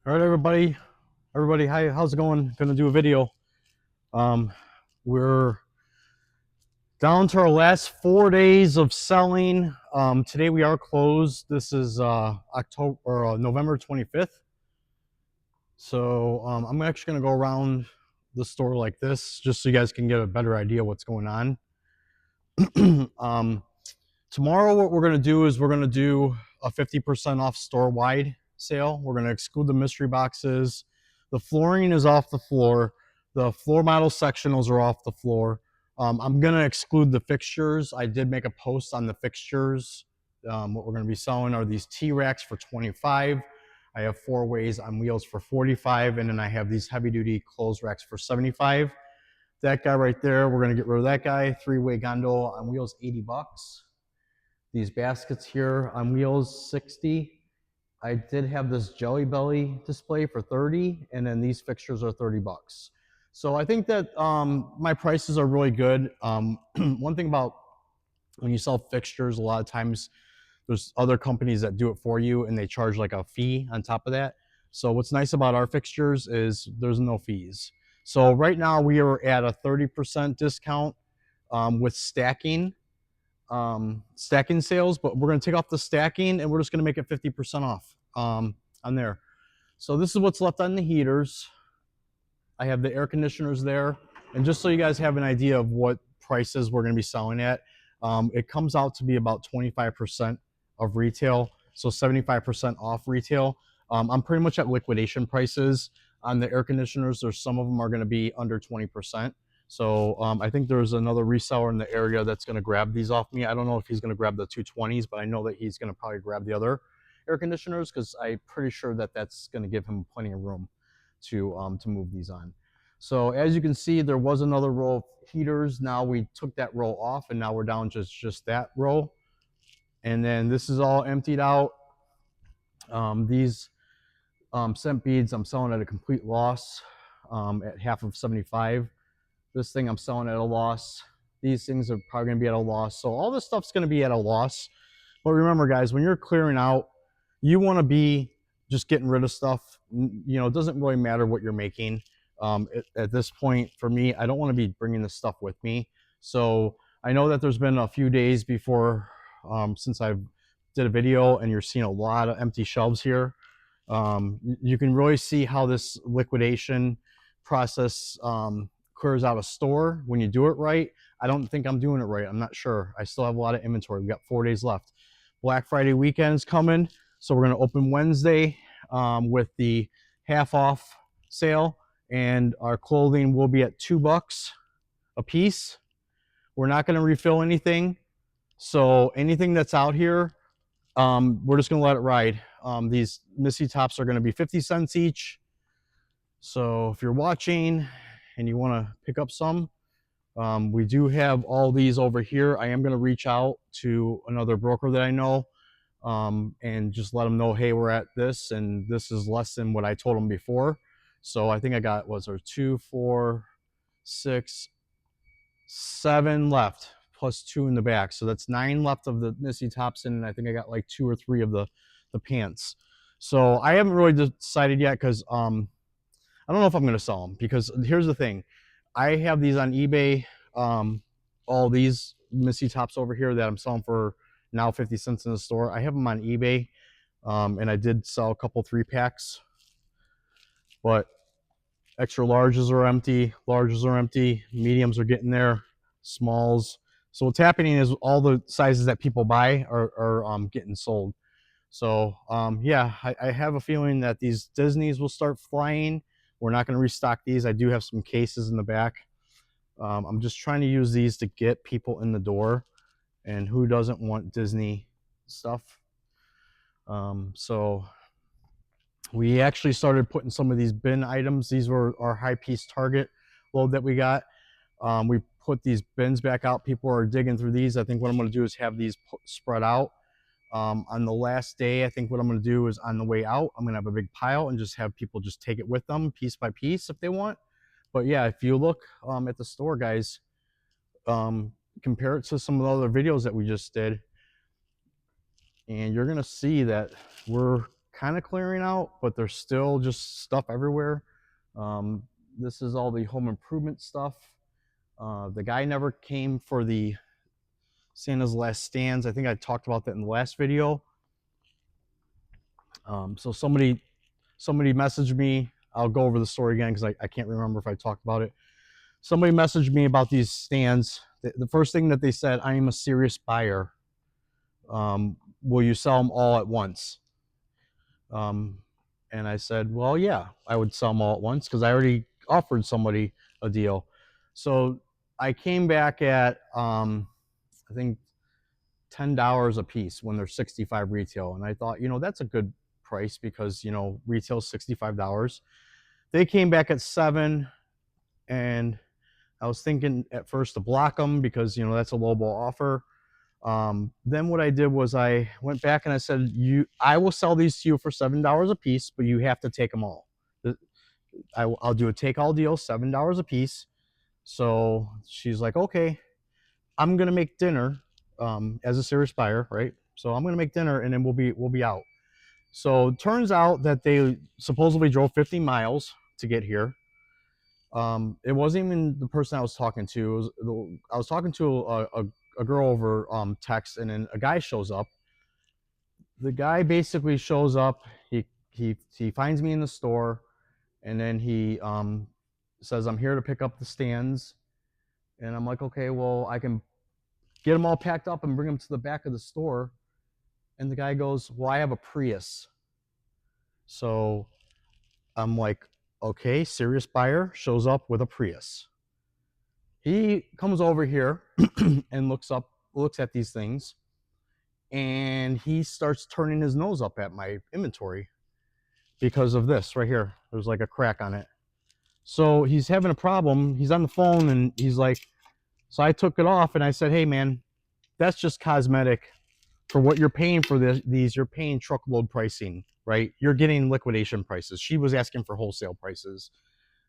All right, everybody, hi, how's it going? Gonna do a video. We're down to our last 4 days of selling. Today we are closed. This is October or November 25th. So I'm actually gonna go around the store like this, just so you guys can get a better idea what's going on. Tomorrow, what we're gonna do is we're gonna do a 50% off store-wide sale. We're gonna exclude the mystery boxes. The flooring is off the floor. The floor model sectionals are off the floor. I'm gonna exclude the fixtures. I did make a post on the fixtures. What we're gonna be selling are these T-racks for 25. I have 4-ways on wheels for 45, and then I have these heavy-duty clothes racks for 75. That guy right there, we're gonna get rid of that guy. 3-way gondola on wheels, 80 bucks. These baskets here on wheels, 60. I did have this Jelly Belly display for 30, and then these fixtures are 30 bucks. So I think that my prices are really good. One thing about when you sell fixtures, a lot of times there's other companies that do it for you and they charge like a fee on top of that. So what's nice about our fixtures is there's no fees. So right now we are at a 30% discount with stacking sales, but we're going to take off the stacking and we're just going to make it 50% off on there. So this is what's left on the heaters. I have the air conditioners there, and just so you guys have an idea of what prices we're going to be selling at, it comes out to be about 25% of retail, so 75% off retail. I'm pretty much at liquidation prices on the air conditioners. There's some of them are going to be under 20%. So I think there's another reseller in the area that's going to grab these off me. I don't know if he's going to grab the 220s, but I know that he's going to probably grab the other air conditioners because I'm pretty sure that that's going to give him plenty of room to move these on. So as you can see, there was another row of heaters. Now we took that row off, and now we're down just that row. And then this is all emptied out. These scent beads I'm selling at a complete loss at half of 75. This thing I'm selling at a loss. These things are probably going to be at a loss. So all this stuff's going to be at a loss. But remember, guys, when you're clearing out, you want to be just getting rid of stuff. You know, it doesn't really matter what you're making. At this point, for me, I don't want to be bringing this stuff with me. So I know that there's been a few days before since I did a video, and you're seeing a lot of empty shelves here. You can really see how this liquidation process clears out a store when you do it right. I don't think I'm doing it right. I'm not sure. I still have a lot of inventory. We got 4 days left. Black Friday weekend's coming, so we're going to open Wednesday with the half off sale, and our clothing will be at $2 a piece. We're not going to refill anything, so anything that's out here, we're just going to let it ride. These Missy tops are going to be 50 cents each. So if you're watching and you want to pick up some, we do have all these over here. I am going to reach out to another broker that I know and just let them know, hey, we're at this, and this is less than what I told them before. So I think I got, was there 2, 4, 6, 7 left, plus 2 in the back. So that's 9 left of the Missy tops, and I think I got like 2 or 3 of the pants. So I haven't really decided yet because I don't know if I'm going to sell them, because here's the thing. I have these on eBay, all these Missy tops over here that I'm selling for now 50 cents in the store. I have them on eBay, and I did sell a couple 3-packs, but extra larges are empty, larges are empty, mediums are getting there, smalls. So what's happening is all the sizes that people buy are getting sold. So yeah, I have a feeling that these Disneys will start flying. We're not going to restock these. I do have some cases in the back. I'm just trying to use these to get people in the door, and who doesn't want Disney stuff? So we actually started putting some of these bin items. These were our high piece Target load that we got. We put these bins back out. People are digging through these. I think what I'm going to do is have these spread out. On the last day, I think what I'm going to do is on the way out, I'm going to have a big pile and just have people just take it with them piece by piece if they want. But yeah, if you look at the store, guys, compare it to some of the other videos that we just did, and you're going to see that we're kind of clearing out, but there's still just stuff everywhere. This is all the home improvement stuff. The guy never came for the Santa's Last Stands. I think I talked about that in the last video. So somebody messaged me. I'll go over the story again because I can't remember if I talked about it. Somebody messaged me about these stands. The first thing that they said, I am a serious buyer. Will you sell them all at once? And I said, well, yeah, I would sell them all at once because I already offered somebody a deal. So I came back at, I think, $10 a piece when they're 65 retail. And I thought, that's a good price because, retail is $65. They came back at 7, and I was thinking at first to block them because, that's a lowball offer. Then what I did was I went back and I said, I will sell these to you for $7 a piece, but you have to take them all. I'll do a take all deal, $7 a piece. So she's like, okay, I'm gonna make dinner as a serious buyer, right? So I'm gonna make dinner and then we'll be out. So it turns out that they supposedly drove 50 miles to get here. It wasn't even the person I was talking to. I was talking to a girl over text, and then a guy shows up. The guy basically shows up. He finds me in the store, and then he says, I'm here to pick up the stands. And I'm like, okay, well, I can get them all packed up and bring them to the back of the store. And the guy goes, well, I have a Prius. So I'm like, okay, serious buyer shows up with a Prius. He comes over here and looks at these things, and he starts turning his nose up at my inventory because of this right here. There's like a crack on it. So he's having a problem. He's on the phone and he's like, so I took it off and I said, hey man, that's just cosmetic. For what you're paying for these, you're paying truckload pricing, right? You're getting liquidation prices. She was asking for wholesale prices.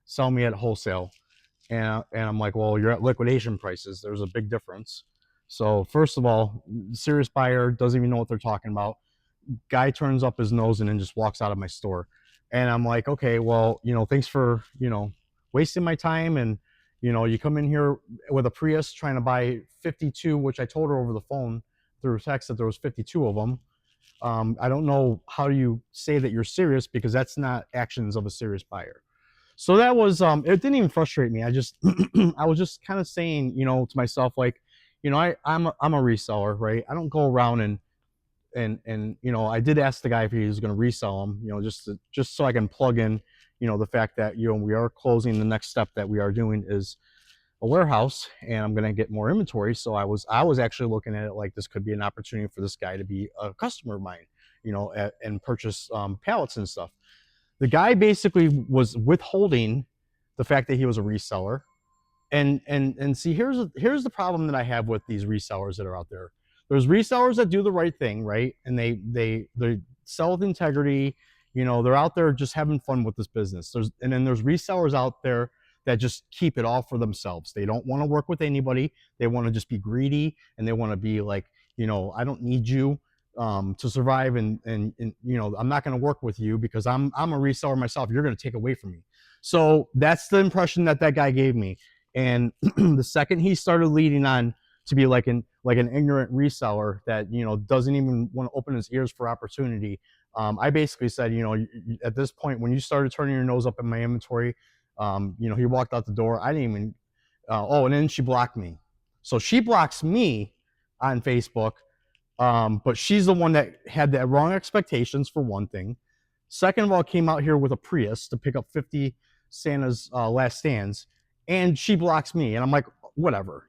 Sell me at wholesale. And I'm like, well, you're at liquidation prices. There's a big difference. So first of all, serious buyer doesn't even know what they're talking about. Guy turns up his nose and then just walks out of my store. And I'm like, okay, well, thanks for, wasting my time. And, you come in here with a Prius trying to buy 52, which I told her over the phone through text that there was 52 of them. I don't know how you say that you're serious because that's not actions of a serious buyer. So that was, it didn't even frustrate me. I was just kind of saying, to myself, like, I'm a reseller, right? I don't go around and I did ask the guy if he was going to resell them, just so I can plug in, the fact that, we are closing. The next step that we are doing is a warehouse, and I'm going to get more inventory. So I was actually looking at it like this could be an opportunity for this guy to be a customer of mine, and purchase pallets and stuff. The guy basically was withholding the fact that he was a reseller. And see, here's the problem that I have with these resellers that are out there. There's resellers that do the right thing, right? And they sell with integrity. They're out there just having fun with this business. And then there's resellers out there that just keep it all for themselves. They don't want to work with anybody. They want to just be greedy, and they want to be like, I don't need you to survive, and I'm not going to work with you because I'm a reseller myself. You're going to take away from me. So that's the impression that guy gave me. And the second he started leading on to be like an ignorant reseller that doesn't even want to open his ears for opportunity, I basically said, at this point, when you started turning your nose up at my inventory, he walked out the door. I didn't even. And then she blocked me. So she blocks me on Facebook, but she's the one that had the wrong expectations, for one thing. Second of all, came out here with a Prius to pick up 50 Santa's Last Stands, and she blocks me, and I'm like, whatever,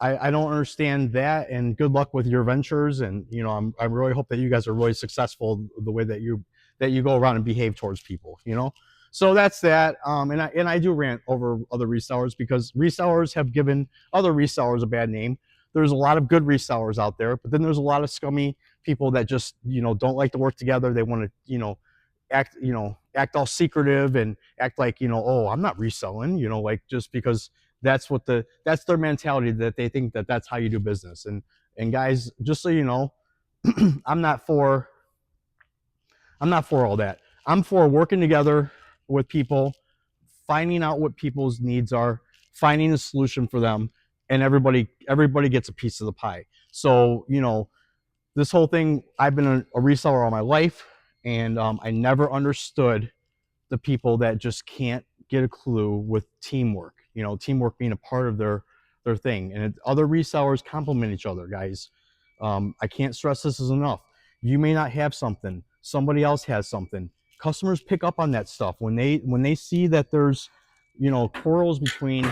I don't understand that. And good luck with your ventures, and I really hope that you guys are really successful the way that you go around and behave towards people. So that's that. And I do rant over other resellers because resellers have given other resellers a bad name. There's a lot of good resellers out there, but then there's a lot of scummy people that just don't like to work together. They want to act all secretive and act like oh, I'm not reselling, like just because that's their mentality, that they think that that's how you do business. And guys, just so you know, I'm not for I'm not for all that. I'm for working together with people, finding out what people's needs are, finding a solution for them, and everybody gets a piece of the pie. So, you know, this whole thing, I've been a reseller all my life, and I never understood the people that just can't get a clue with teamwork. You know, teamwork being a part of their thing, and other resellers complement each other, guys. I can't stress this enough. You may not have something, somebody else has something. Customers pick up on that stuff when they see that there's, you know, quarrels between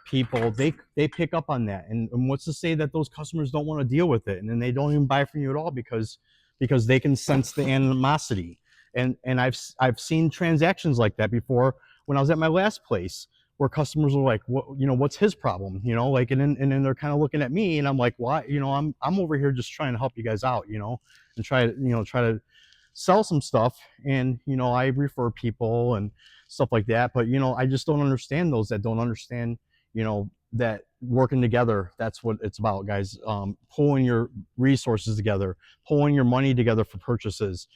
people. They pick up on that, and what's to say that those customers don't want to deal with it, and then they don't even buy from you at all because they can sense the animosity. And I've seen transactions like that before when I was at my last place, where customers were like, what, you know, what's his problem, you know, like, and then they're kind of looking at me, and I'm like, why, you know, I'm over here just trying to help you guys out, you know, and try to sell some stuff. And, you know, I refer people and stuff like that, but, you know, I just don't understand those that don't understand, you know, that working together, that's what it's about, guys. Pulling your resources together, pulling your money together for purchases.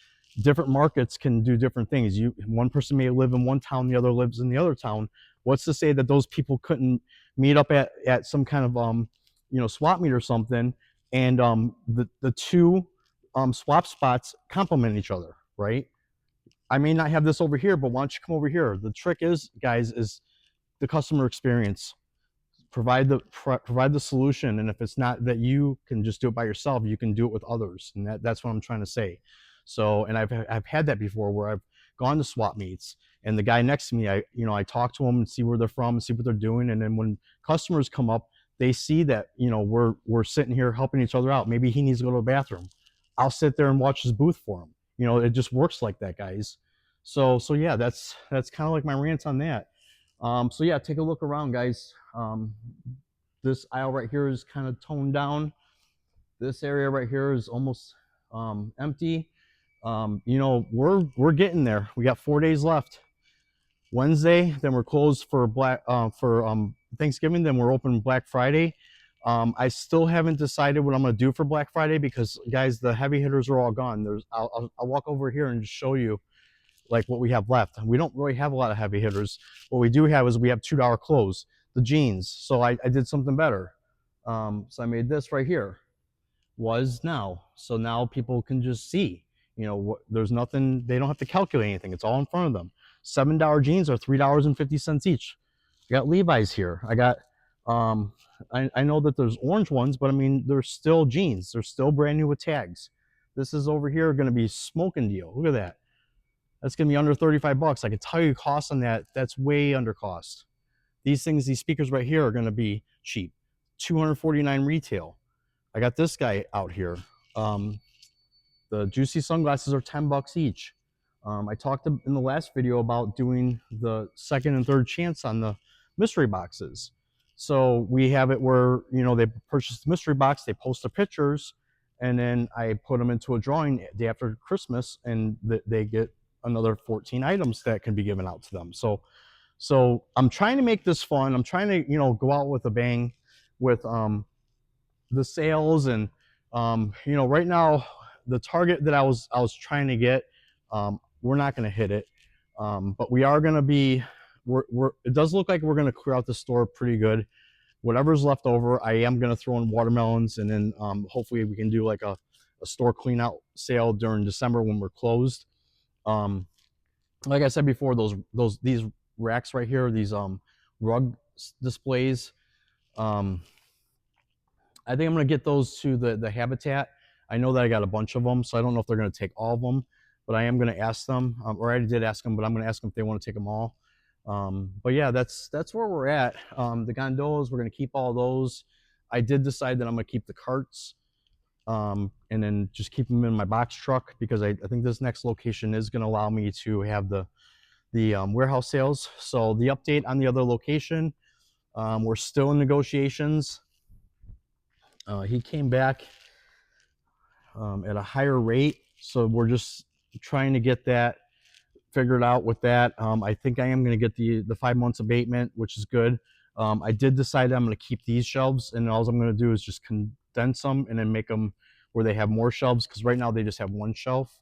Different markets can do different things. One person may live in one town, the other lives in the other town. What's to say that those people couldn't meet up at some kind of you know, swap meet or something, and the two swap spots complement each other, right? I may not have this over here, but why don't you come over here? The trick is, guys, is the customer experience. Provide the solution, and if it's not that you can just do it by yourself, you can do it with others, and that's what I'm trying to say. So, and I've had that before, where I've gone to swap meets, and the guy next to me, I talk to them and see where they're from and see what they're doing, and then when customers come up, they see that, you know, we're sitting here helping each other out. Maybe he needs to go to the bathroom, I'll sit there and watch his booth for him. You know, it just works like that, guys. So yeah, that's kind of like my rant on that. So yeah, take a look around, guys. This aisle right here is kind of toned down. This area right here is almost empty. You know, we're getting there. We got 4 days left. Wednesday, then we're closed for Thanksgiving. Then we're open Black Friday. I still haven't decided what I'm going to do for Black Friday because, guys, the heavy hitters are all gone. I'll walk over here and just show you like what we have left. We don't really have a lot of heavy hitters. What we do have is we have $2 clothes, the jeans. So I did something better. So I made this right here, was now. So now people can just see, you know, there's nothing, they don't have to calculate anything. It's all in front of them. $7 jeans are $3.50 each. I got Levi's here. I got, I know that there's orange ones, but I mean, they're still jeans. They're still brand new with tags. This is over here going to be smoking deal. Look at that. That's going to be under 35 bucks. I can tell you cost on that. That's way under cost. These things, these speakers right here are going to be cheap. 249 retail. I got this guy out here. The Juicy sunglasses are 10 bucks each. I talked in the last video about doing the second and third chance on the mystery boxes. So we have it where, you know, they purchase the mystery box, they post the pictures, and then I put them into a drawing day after Christmas, and they get another 14 items that can be given out to them. So I'm trying to make this fun. I'm trying to, you know, go out with a bang with the sales. And you know, right now the target that I was trying to get, we're not going to hit it, but we are going to be, it does look like we're going to clear out the store pretty good. Whatever's left over, I am going to throw in watermelons, and then hopefully we can do like a store clean out sale during December when we're closed. Like I said before, these racks right here, these rug displays, I think I'm going to get those to the Habitat. I know that I got a bunch of them, so I don't know if they're going to take all of them, but I am going to ask them, or I already did ask them, but I'm going to ask them if they want to take them all. But yeah, that's where we're at. The gondolas, we're going to keep all those. I did decide that I'm going to keep the carts, and then just keep them in my box truck, because I think this next location is going to allow me to have the warehouse sales. So the update on the other location, we're still in negotiations. He came back at a higher rate, so we're just trying to get that figured out with that. I think I am going to get the 5 months abatement, which is good. I did decide I'm going to keep these shelves, and all I'm going to do is just condense them and then make them where they have more shelves, because right now they just have one shelf.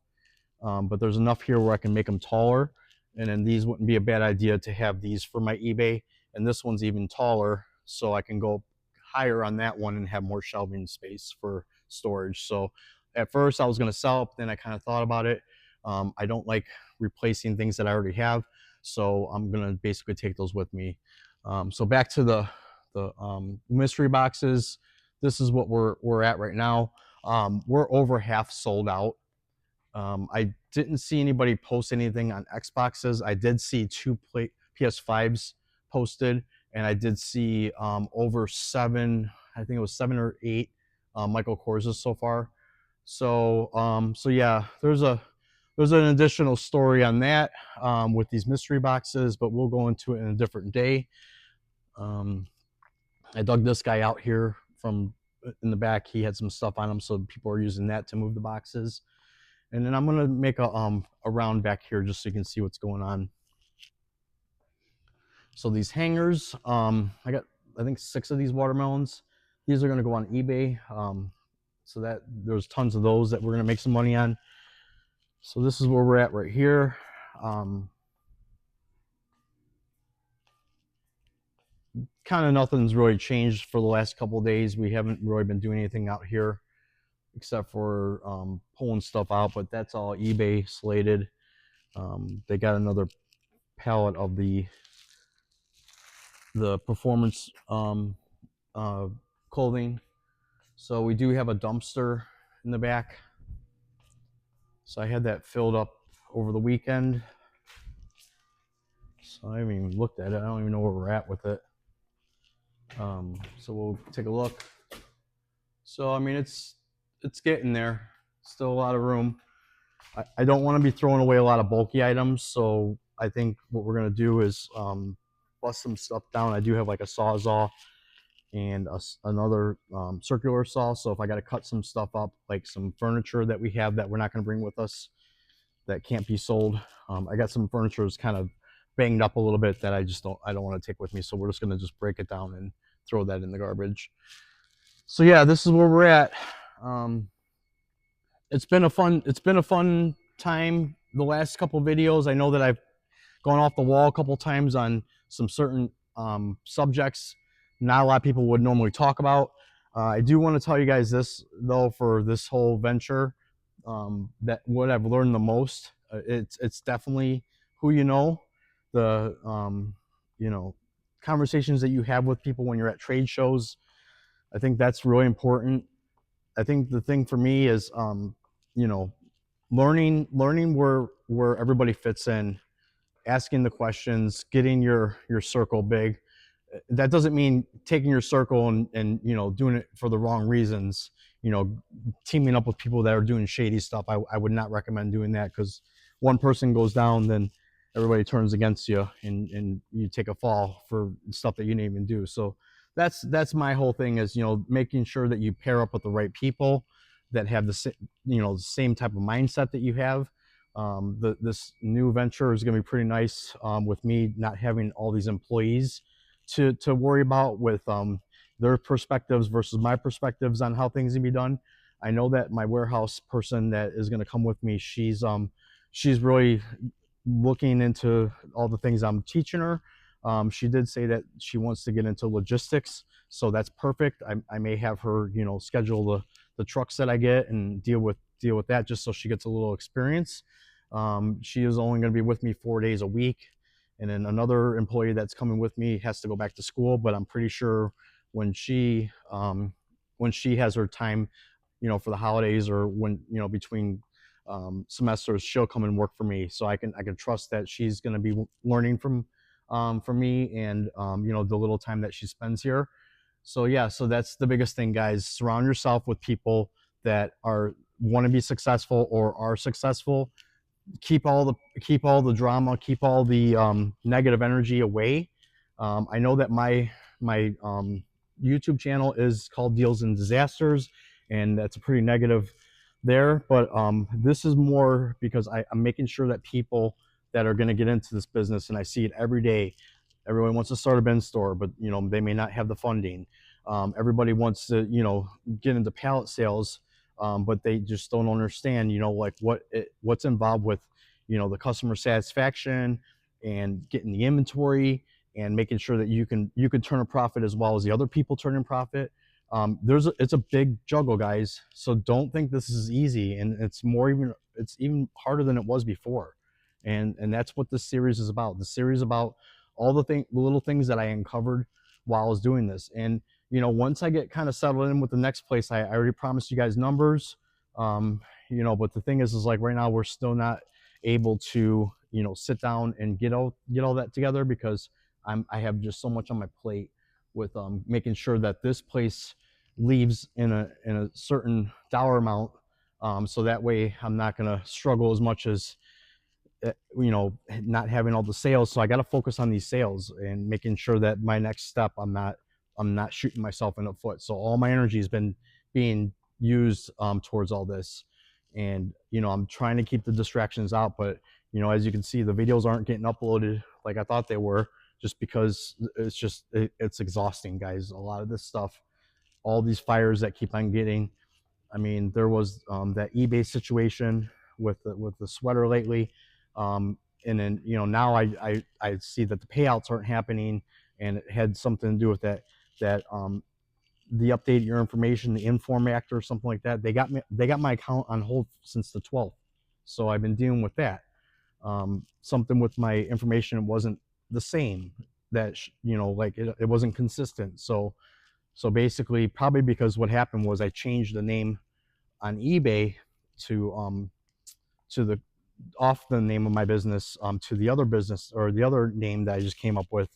but there's enough here where I can make them taller. And then these wouldn't be a bad idea to have these for my eBay. And this one's even taller, so I can go higher on that one and have more shelving space for storage. So at first I was going to sell it, then I kind of thought about it. I don't like replacing things that I already have, so I'm going to basically take those with me. So back to the mystery boxes. This is what we're at right now. We're over half sold out. I didn't see anybody post anything on Xboxes. I did see 2 PS5s posted, and I did see over 7, I think it was 7 or 8 Michael Korses so far. So yeah, there's an additional story on that with these mystery boxes, but we'll go into it in a different day. I dug this guy out here from in the back. He had some stuff on him, so people are using that to move the boxes. And then I'm gonna make a round back here just so you can see what's going on. So these hangers, I got I think 6 of these watermelons. These are gonna go on eBay. So that there's tons of those that we're gonna make some money on. So this is where we're at right here. Kind of nothing's really changed for the last couple of days. We haven't really been doing anything out here except for pulling stuff out, but that's all eBay slated. They got another pallet of the performance clothing. So we do have a dumpster in the back. So I had that filled up over the weekend. So I haven't even looked at it. I don't even know where we're at with it. So we'll take a look. So I mean, it's getting there. Still a lot of room. I don't want to be throwing away a lot of bulky items. So I think what we're gonna do is bust some stuff down. I do have like a Sawzall and another circular saw. So if I got to cut some stuff up, like some furniture that we have that we're not going to bring with us, that can't be sold. I got some furniture that's kind of banged up a little bit that I don't want to take with me. So we're just going to just break it down and throw that in the garbage. So yeah, this is where we're at. It's been a fun time. The last couple videos, I know that I've gone off the wall a couple times on some certain subjects not a lot of people would normally talk about. I do want to tell you guys this though, for this whole venture, that what I've learned the most, it's definitely who you know, the you know, conversations that you have with people when you're at trade shows. I think that's really important. I think the thing for me is you know, learning where everybody fits in, asking the questions, getting your circle big. That doesn't mean taking your circle and you know, doing it for the wrong reasons, you know, teaming up with people that are doing shady stuff. I would not recommend doing that, because one person goes down, then everybody turns against you, and you take a fall for stuff that you didn't even do. So that's my whole thing, is, you know, making sure that you pair up with the right people that have the you know, the same type of mindset that you have. This new venture is going to be pretty nice, with me not having all these employees to worry about, with their perspectives versus my perspectives on how things can be done. I know that my warehouse person that is going to come with me, she's really looking into all the things I'm teaching her. She did say that she wants to get into logistics, so that's perfect. I may have her, you know, schedule the trucks that I get and deal with that, just so she gets a little experience. She is only going to be with me 4 days a week, and then another employee that's coming with me has to go back to school. But I'm pretty sure when she has her time, you know, for the holidays, or when, you know, between semesters, she'll come and work for me. So I can trust that she's going to be learning from me, and you know, the little time that she spends here. So yeah, so that's the biggest thing, guys. Surround yourself with people that want to be successful or are successful. Keep all the drama, keep all the negative energy away. I know that my YouTube channel is called Deals and Disasters, and that's a pretty negative there. But this is more because I'm making sure that people that are going to get into this business, and I see it every day. Everyone wants to start a bin store, but you know, they may not have the funding. Everybody wants to, you know, get into pallet sales, but they just don't understand, like what's involved with, the customer satisfaction and getting the inventory and making sure that you can turn a profit as well as the other people turn in profit. It's a big juggle, guys. So don't think this is easy, and it's even harder than it was before. And that's what this series is about. The series is about all the little things that I uncovered while I was doing this. And once I get kind of settled in with the next place, I already promised you guys numbers. But the thing is like right now we're still not able to sit down and get all that together because I have just so much on my plate with making sure that this place leaves in a certain dollar amount, so that way I'm not going to struggle as much as not having all the sales. So I got to focus on these sales and making sure that my next step, I'm not shooting myself in the foot. So all my energy has been being used towards all this, and I'm trying to keep the distractions out. But as you can see, the videos aren't getting uploaded like I thought they were, just because it's exhausting, guys. A lot of this stuff, all these fires that keep on getting. I mean, there was that eBay situation with the sweater lately, and then now I see that the payouts aren't happening, and it had something to do with that the update your information, the Inform Act or something like that. They got my account on hold since the 12th, so I've been dealing with that. Something with my information wasn't the same. That like it wasn't consistent. So basically, probably because what happened was I changed the name on eBay to the off the name of my business to the other business or the other name that I just came up with.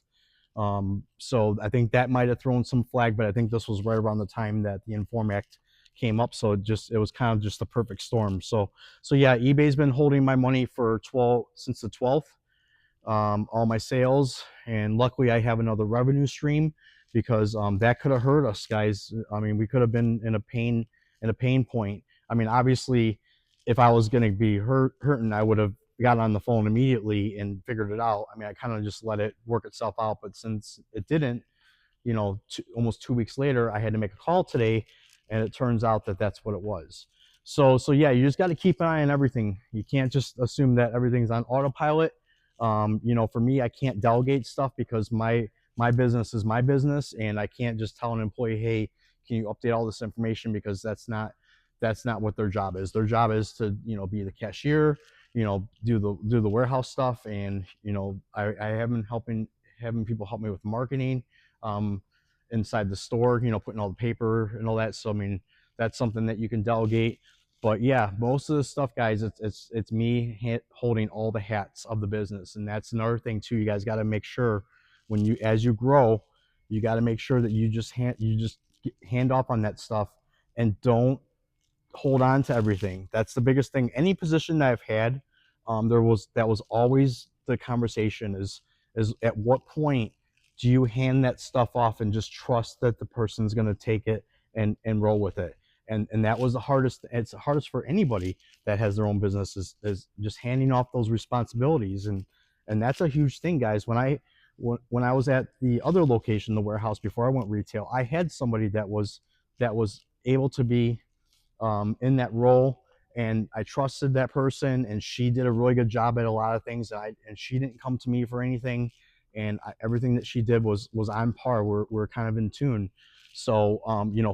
So I think that might have thrown some flag, but I think this was right around the time that the Inform Act came up. So it was kind of just a perfect storm. So yeah, eBay's been holding my money for since the 12th, all my sales, and luckily I have another revenue stream because that could have hurt us, guys. I mean, we could have been in a pain point. I mean, obviously, if I was going to be hurting, I would have got on the phone immediately and figured it out. I mean, I kind of just let it work itself out, but since it didn't, almost 2 weeks later, I had to make a call today, and it turns out that that's what it was. So yeah, you just got to keep an eye on everything. You can't just assume that everything's on autopilot. For me, I can't delegate stuff because my business is my business, and I can't just tell an employee, hey, can you update all this information, because that's not what their job is. Their job is to be the cashier, do the warehouse stuff, and I have been having people help me with marketing inside the store, putting all the paper and all that. So I mean, that's something that you can delegate. But yeah, most of the stuff, guys, it's me holding all the hats of the business, and that's another thing too. You guys got to make sure as you grow, you got to make sure that you just hand off on that stuff, and don't hold on to everything. That's the biggest thing. Any position that I've had, that was always the conversation is at what point do you hand that stuff off and just trust that the person's going to take it and roll with it. And that was the hardest. It's the hardest for anybody that has their own business is just handing off those responsibilities. And that's a huge thing, guys. When I was at the other location, the warehouse, before I went retail, I had somebody that was able to be in that role, and I trusted that person, and she did a really good job at a lot of things, and she didn't come to me for anything, and everything that she did was on par. We're kind of in tune. So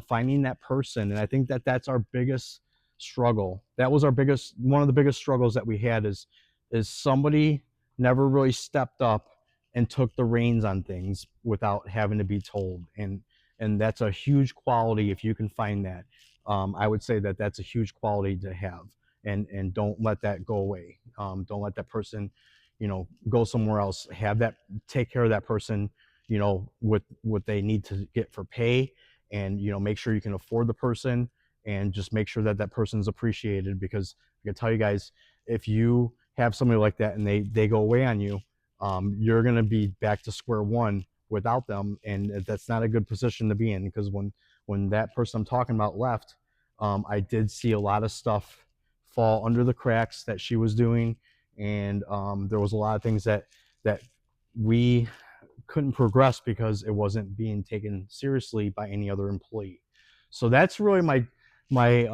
finding that person, and I think that's our biggest struggle. That was one of the biggest struggles that we had is somebody never really stepped up and took the reins on things without having to be told. And that's a huge quality if you can find that. I would say that that's a huge quality to have, and don't let that go away. Don't let that person, go somewhere else. Take care of that person, with what they need to get for pay, and make sure you can afford the person, and just make sure that that person's appreciated. Because I can tell you guys, if you have somebody like that and they go away on you, you're gonna be back to square one without them, and that's not a good position to be in. Because when that person I'm talking about left, I did see a lot of stuff fall under the cracks that she was doing, and there was a lot of things that we couldn't progress because it wasn't being taken seriously by any other employee. So that's really my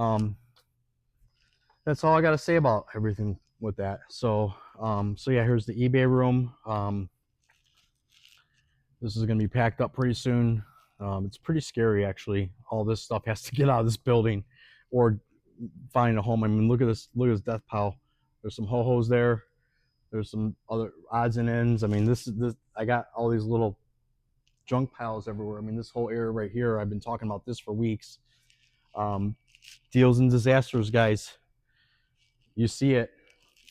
that's all I got to say about everything with that. So so yeah, here's the eBay room. This is going to be packed up pretty soon. It's pretty scary, actually. All this stuff has to get out of this building or find a home. I mean, look at this. Look at this death pile. There's some ho-hos there. There's some other odds and ends. I mean, this is this. I got all these little junk piles everywhere. I mean, this whole area right here. I've been talking about this for weeks. Um, Deals and disasters, guys. You see it.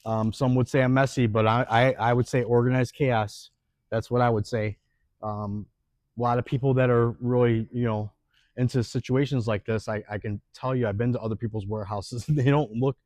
Some would say I'm messy, but I would say organized chaos. That's what I would say. A lot of people that are really, into situations like this, I can tell you, I've been to other people's warehouses. They don't look,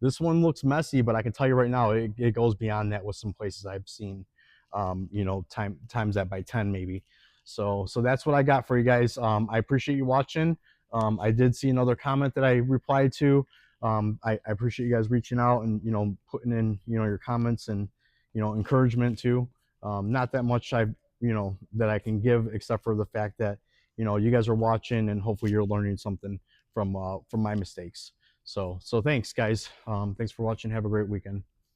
this one looks messy, but I can tell you right now, it goes beyond that with some places I've seen, times that by 10 maybe. So that's what I got for you guys. I appreciate you watching. I did see another comment that I replied to. I appreciate you guys reaching out and, putting in, your comments and, encouragement too. Not that much that I can give, except for the fact that, you guys are watching and hopefully you're learning something from my mistakes. So thanks guys. Thanks for watching. Have a great weekend.